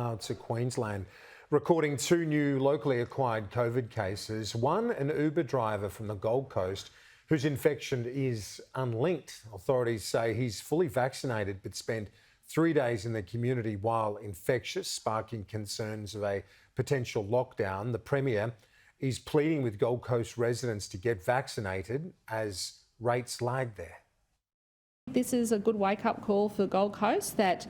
To Queensland, recording 2 new locally acquired COVID cases. One, an Uber driver from the Gold Coast whose infection is unlinked. Authorities say he's fully vaccinated but spent 3 days in the community while infectious, sparking concerns of a potential lockdown. The Premier is pleading with Gold Coast residents to get vaccinated as rates lag there. This is a good wake-up call for Gold Coast that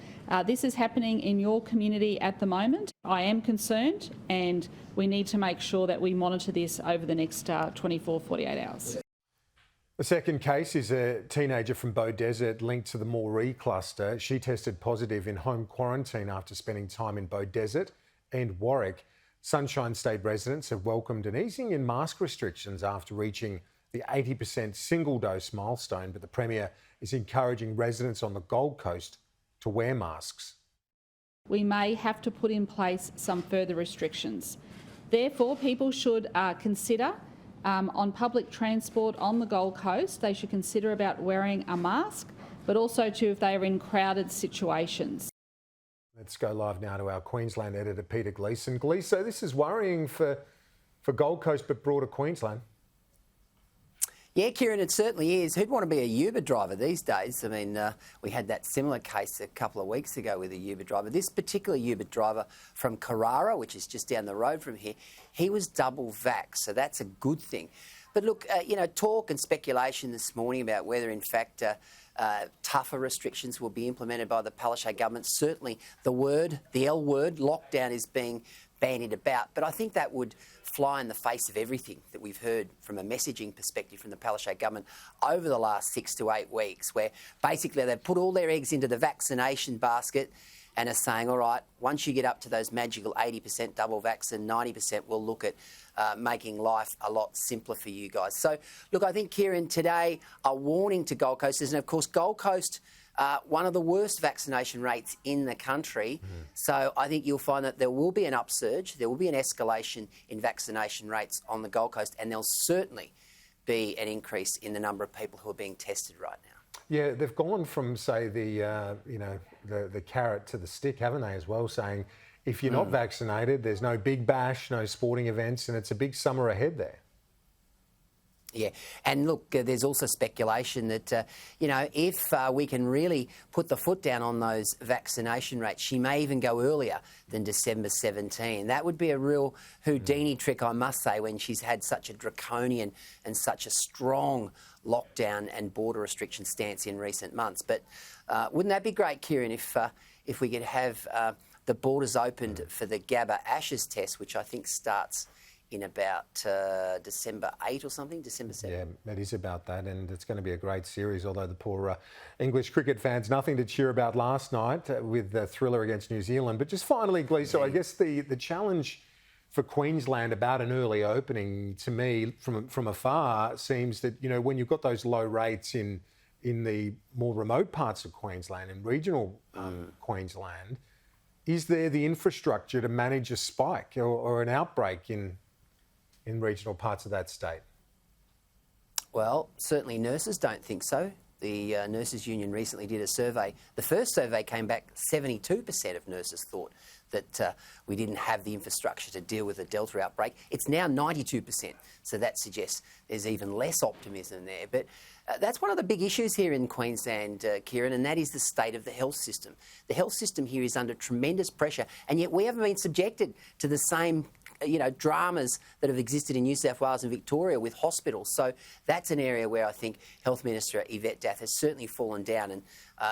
this is happening in your community at the moment. I am concerned and we need to make sure that we monitor this over the next 24, 48 hours. The second case is a teenager from Beaudesert linked to the Moree cluster. She tested positive in home quarantine after spending time in Beaudesert and Warwick. Sunshine State residents have welcomed an easing in mask restrictions after reaching the 80% single-dose milestone, but the Premier is encouraging residents on the Gold Coast to wear masks. We may have to put in place some further restrictions. Therefore, people should consider on public transport on the Gold Coast, they should consider about wearing a mask, but also too if they are in crowded situations. Let's go live now to our Queensland editor, Peter Gleeson. Gleeson, this is worrying for Gold Coast but broader Queensland. Yeah, Kieran, it certainly is. Who'd want to be a Uber driver these days? I mean, we had that similar case a couple of weeks ago with a Uber driver. This particular Uber driver from Carrara, which is just down the road from here, he was double vaxxed, so that's a good thing. But look, talk and speculation this morning about whether, in fact, tougher restrictions will be implemented by the Palaszczuk government. Certainly the L word, lockdown, is being bandied about. But I think that would fly in the face of everything that we've heard from a messaging perspective from the Palaszczuk government over the last 6 to 8 weeks, where basically they've put all their eggs into the vaccination basket and are saying, all right, once you get up to those magical 80% double vax and 90%, we'll look at making life a lot simpler for you guys. So, look, I think, Kieran, today a warning to Gold Coasters, and of course Gold Coast, one of the worst vaccination rates in the country. So I think you'll find that there will be an upsurge, there will be an escalation in vaccination rates on the Gold Coast, and there'll certainly be an increase in the number of people who are being tested right now. Yeah, they've gone from, say, the carrot to the stick, haven't they, as well, saying if you're not vaccinated, there's no big bash, no sporting events, and it's a big summer ahead there. Yeah, and look, there's also speculation that, if we can really put the foot down on those vaccination rates, she may even go earlier than December 17. That would be a real Houdini trick, I must say, when she's had such a draconian and such a strong lockdown and border restriction stance in recent months. But wouldn't that be great, Kieran, if we could have the borders opened for the GABA Ashes test, which I think starts in about December 8 or something, December 7. Yeah, it is about that, and it's going to be a great series, although the poor English cricket fans, nothing to cheer about last night with the thriller against New Zealand. But just finally, Gleeson, I guess the challenge for Queensland about an early opening, to me, from afar, seems that, when you've got those low rates in the more remote parts of Queensland, in regional Queensland, is there the infrastructure to manage a spike or an outbreak in regional parts of that state? Well, certainly nurses don't think so. The Nurses Union recently did a survey. The first survey came back 72% of nurses thought that we didn't have the infrastructure to deal with a Delta outbreak. It's now 92%, so that suggests there's even less optimism there. But that's one of the big issues here in Queensland, Kieran, and that is the state of the health system. The health system here is under tremendous pressure, and yet we haven't been subjected to the same dramas that have existed in New South Wales and Victoria with hospitals. So that's an area where I think Health Minister Yvette Dath has certainly fallen down, and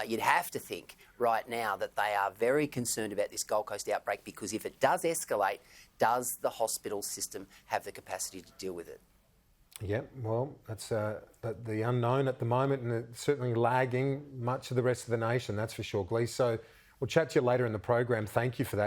you'd have to think right now that they are very concerned about this Gold Coast outbreak, because if it does escalate, does the hospital system have the capacity to deal with it? Yeah, well, that's the unknown at the moment, and it's certainly lagging much of the rest of the nation, that's for sure, Gleeson. So we'll chat to you later in the program. Thank you for that.